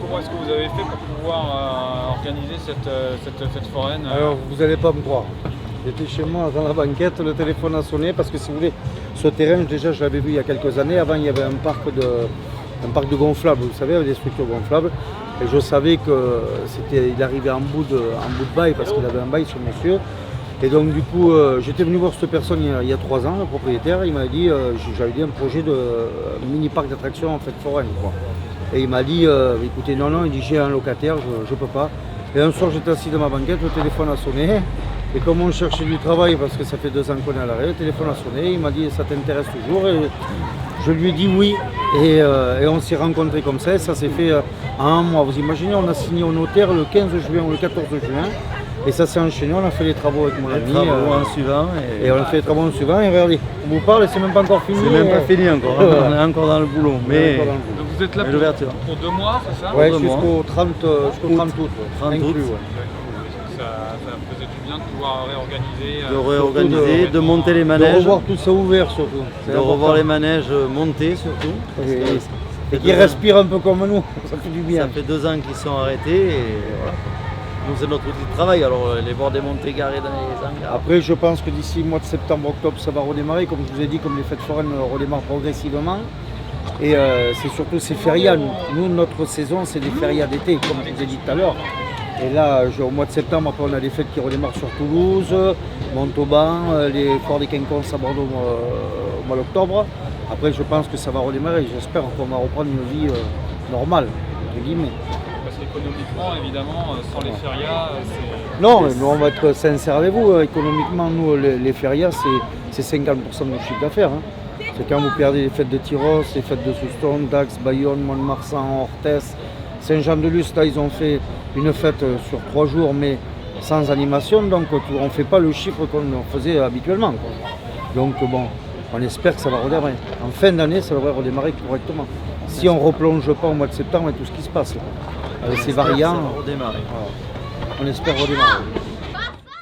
comment est-ce que vous avez fait pour pouvoir organiser cette fête foraine Alors, vous n'allez pas me croire. J'étais chez moi dans la banquette, le téléphone a sonné parce que si vous voulez, ce terrain, déjà je l'avais vu il y a quelques années. Avant, il y avait un parc de gonflables, vous savez, avec des structures gonflables. Et je savais qu'il arrivait en bout de bail parce qu'il avait un bail sur monsieur. Et donc du coup, j'étais venu voir cette personne il y a 3 ans, le propriétaire. Il m'a dit, j'avais dit un projet de mini-parc d'attractions en fête foraine, quoi. Et il m'a dit, écoutez, non, il dit j'ai un locataire, je peux pas. Et un soir, j'étais assis dans ma banquette, le téléphone a sonné. Et comme on cherchait du travail, parce que ça fait 2 ans qu'on est à l'arrêt, le téléphone a sonné, il m'a dit ça t'intéresse toujours, et je lui ai dit oui, et on s'est rencontrés comme ça, et ça s'est fait en un mois. Vous imaginez, on a signé au notaire le 15 juin ou le 14 juin, et ça s'est enchaîné, on a fait les travaux avec mon ami. En suivant. Et on a fait les travaux en suivant, et regardez, on vous parle, et c'est même pas encore fini. C'est même pas fini encore, on est encore dans le boulot, mais Donc vous êtes là pour 2 mois, c'est ça? Ouais, Pour 2 mois. jusqu'au 30 août. 30 août. inclus, ouais. Ça faisait du bien de pouvoir réorganiser. De réorganiser, de monter les De manèges, revoir tout ça ouvert surtout. C'est de important. revoir les manèges montés surtout. Parce Et- que Et qui respire un peu comme nous, ça fait du bien. Ça fait 2 ans qu'ils sont arrêtés et voilà. Nous c'est notre outil de travail, alors les voir démonter, garés dans les hangars. Après, je pense que d'ici le mois de septembre, octobre, ça va redémarrer. Comme je vous ai dit, comme les fêtes foraines redémarrent progressivement. Et c'est surtout ces férias. Nous, notre saison, c'est des férias d'été, comme je vous ai dit tout à l'heure. Et là, au mois de septembre, après, on a des fêtes qui redémarrent sur Toulouse, Montauban, les Forts des Quinconces à Bordeaux au mois d'octobre. Après, je pense que ça va redémarrer. J'espère qu'on va reprendre une vie normale, entre guillemets. Parce qu'économiquement, évidemment, sans les férias, c'est. Non, mais nous, on va être sincère avec vous. Économiquement, nous, les férias, c'est 50% de notre chiffre d'affaires. Hein. C'est quand vous perdez les fêtes de Tyros, les fêtes de Soustons, Dax, Bayonne, Mont-de-Marsan, Orthès, Saint-Jean-de-Luz. Là, ils ont fait une fête sur 3 jours, mais sans animation. Donc, on ne fait pas le chiffre qu'on faisait habituellement, quoi. Donc, bon, on espère que ça va redémarrer. En fin d'année, ça devrait redémarrer correctement. Si on ne replonge pas au mois de septembre et tout ce qui se passe, là, avec ces variants, Ça va redémarrer. on espère redémarrer.